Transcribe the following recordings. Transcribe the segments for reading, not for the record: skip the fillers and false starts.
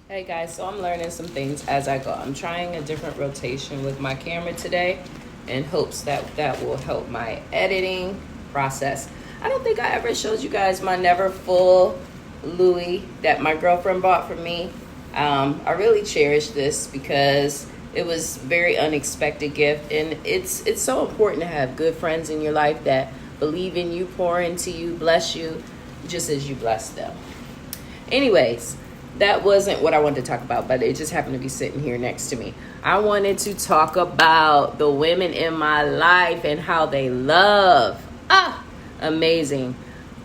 Hey guys, so I'm learning some things as I go. I'm trying a different rotation with my camera today in hopes that that will help my editing process. I don't think I ever showed you guys my never full Louis that my girlfriend bought for me. I really cherish this because it was a very unexpected gift, and it's so important to have good friends in your life that believe in you, pour into you, bless you, just as you bless them. Anyways, that wasn't what I wanted to talk about, but it just happened to be sitting here next to me. I wanted to talk about the women in my life and how they love. Amazing.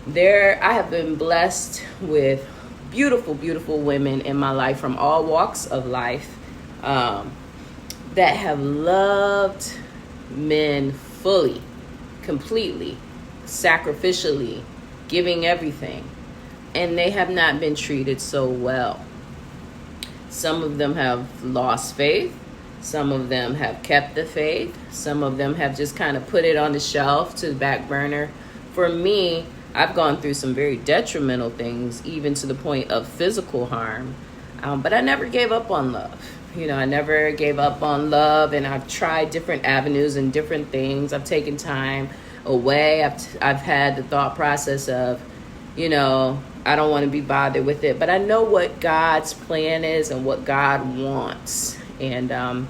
I have been blessed with beautiful, beautiful women in my life from all walks of life that have loved men fully, completely, sacrificially, giving everything, and they have not been treated so well. Some of them have lost faith. Some of them have kept the faith. Some of them have just kind of put it on the shelf to the back burner. For me, I've gone through some very detrimental things, even to the point of physical harm. But I never gave up on love. I never gave up on love, and I've tried different avenues and different things. I've taken time away. I've had the thought process of, I don't want to be bothered with it, but I know what God's plan is and what God wants. And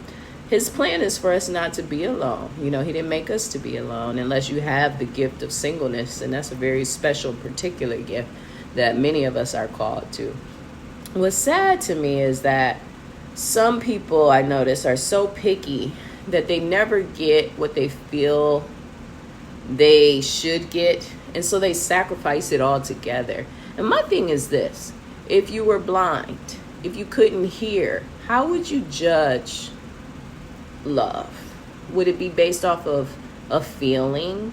his plan is for us not to be alone. He didn't make us to be alone unless you have the gift of singleness. And that's a very special, particular gift that many of us are called to. What's sad to me is that some people I notice are so picky that they never get what they feel they should get. And so they sacrifice it all together. And my thing is this: if you were blind, if you couldn't hear, how would you judge love? Would it be based off of a feeling,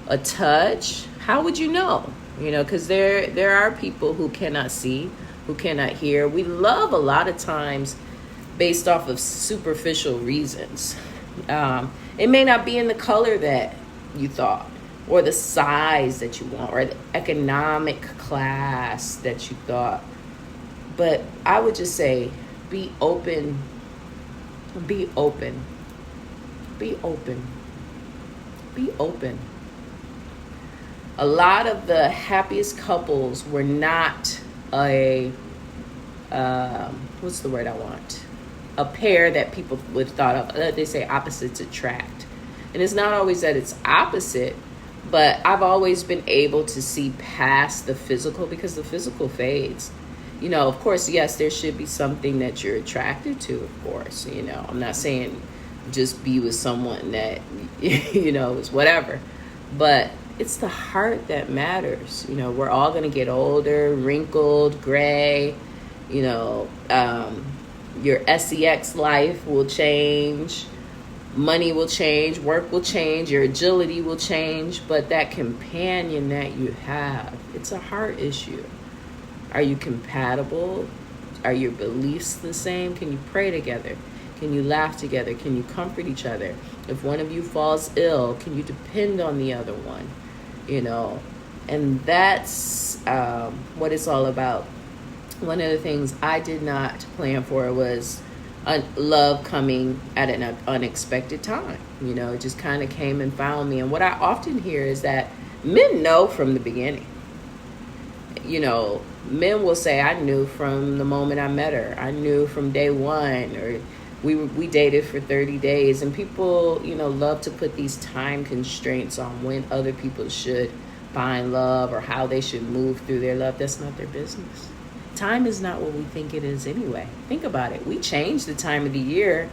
a touch? How would you know? Because there are people who cannot see, who cannot hear. We love a lot of times based off of superficial reasons. It may not be in the color that you thought, or the size that you want, or the economic class that you thought. But I would just say, be open. Be open. Be open. Be open. A lot of the happiest couples were not what's the word I want? A pair that people would have thought of. They say opposites attract. And it's not always that it's opposite, but I've always been able to see past the physical, because the physical fades. Of course, yes, there should be something that you're attracted to, of course. I'm not saying just be with someone that, is whatever. But it's the heart that matters. We're all going to get older, wrinkled, gray. Your sex life will change. Money will change, work will change, your agility will change, but that companion that you have, it's a heart issue. Are you compatible? Are your beliefs the same? Can you pray together? Can you laugh together? Can you comfort each other? If one of you falls ill, can you depend on the other one? And that's what it's all about. One of the things I did not plan for was love coming at an unexpected time. It just kind of came and found me. And what I often hear is that men know from the beginning. Men will say, I knew from the moment I met her. I knew from day one. Or we dated for 30 days. And people, love to put these time constraints on when other people should find love or how they should move through their love. That's not their business. Time is not what we think it is anyway. Think about it. We change the time of the year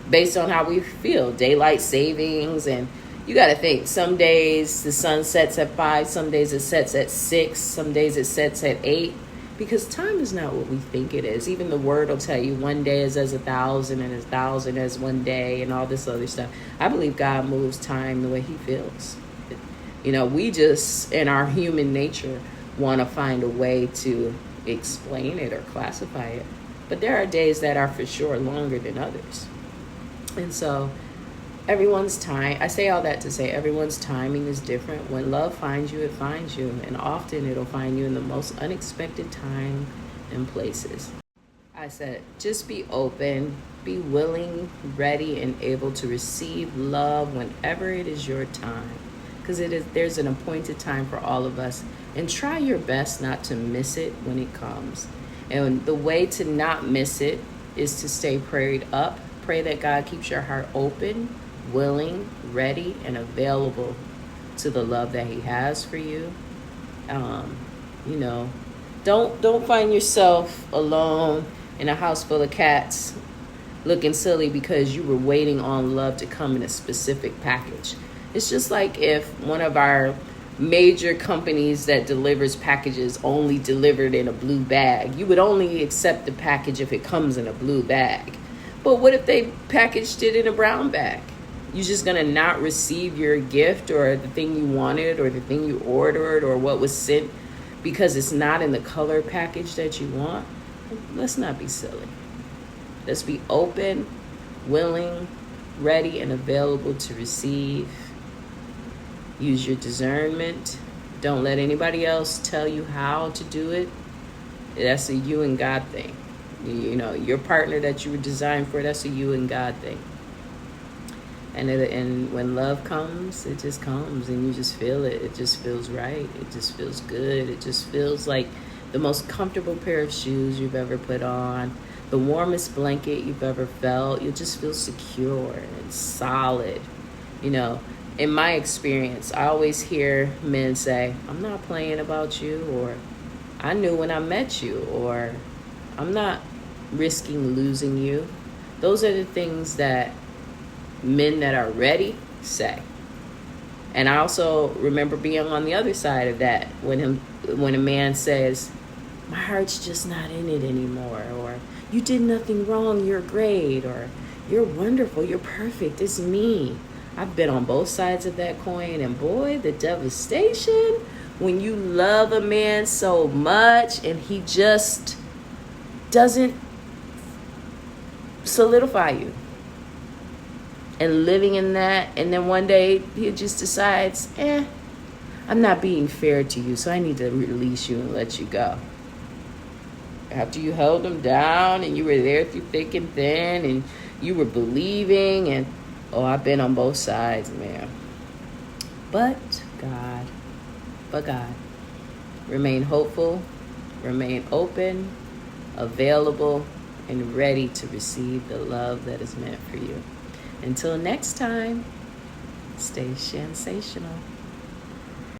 based on how we feel. Daylight savings, and you got to think, some days the sun sets at 5, some days it sets at 6, some days it sets at 8, because time is not what we think it is. Even the word will tell you one day is as 1,000 and 1,000 as one day, and all this other stuff. I believe God moves time the way he feels. We just, in our human nature, want to find a way to explain it or classify it. But there are days that are for sure longer than others. And so everyone's time, I say all that to say everyone's timing is different. When love finds you, it finds you. And often it'll find you in the most unexpected time and places. I said, just be open, be willing, ready, and able to receive love whenever it is your time. Because there's an appointed time for all of us. And try your best not to miss it when it comes. And the way to not miss it is to stay prayed up. Pray that God keeps your heart open, willing, ready, and available to the love that He has for you. You know, don't find yourself alone in a house full of cats looking silly because you were waiting on love to come in a specific package. It's just like if one of our major companies that delivers packages only delivered in a blue bag. You would only accept the package if it comes in a blue bag. But what if they packaged it in a brown bag? You're just going to not receive your gift or the thing you wanted or the thing you ordered or what was sent because it's not in the color package that you want? Let's not be silly. Let's be open, willing, ready, and available to receive. Use your discernment. Don't let anybody else tell you how to do it. That's a you and God thing. You know, your partner that you were designed for, that's a you and God thing. And when love comes, it just comes and you just feel it. It just feels right. It just feels good. It just feels like the most comfortable pair of shoes you've ever put on, the warmest blanket you've ever felt. You just feel secure and solid. You know, in my experience, I always hear men say, I'm not playing about you, or I knew when I met you, or I'm not risking losing you. Those are the things that men that are ready say. And I also remember being on the other side of that when a man says, my heart's just not in it anymore, or you did nothing wrong, you're great, or you're wonderful, you're perfect, it's me. I've been on both sides of that coin, and boy, the devastation when you love a man so much and he just doesn't solidify you. And living in that, and then one day he just decides, I'm not being fair to you, so I need to release you and let you go. After you held him down and you were there through thick and thin and you were believing, and I've been on both sides, man. But God, remain hopeful, remain open, available, and ready to receive the love that is meant for you. Until next time, stay Shansational.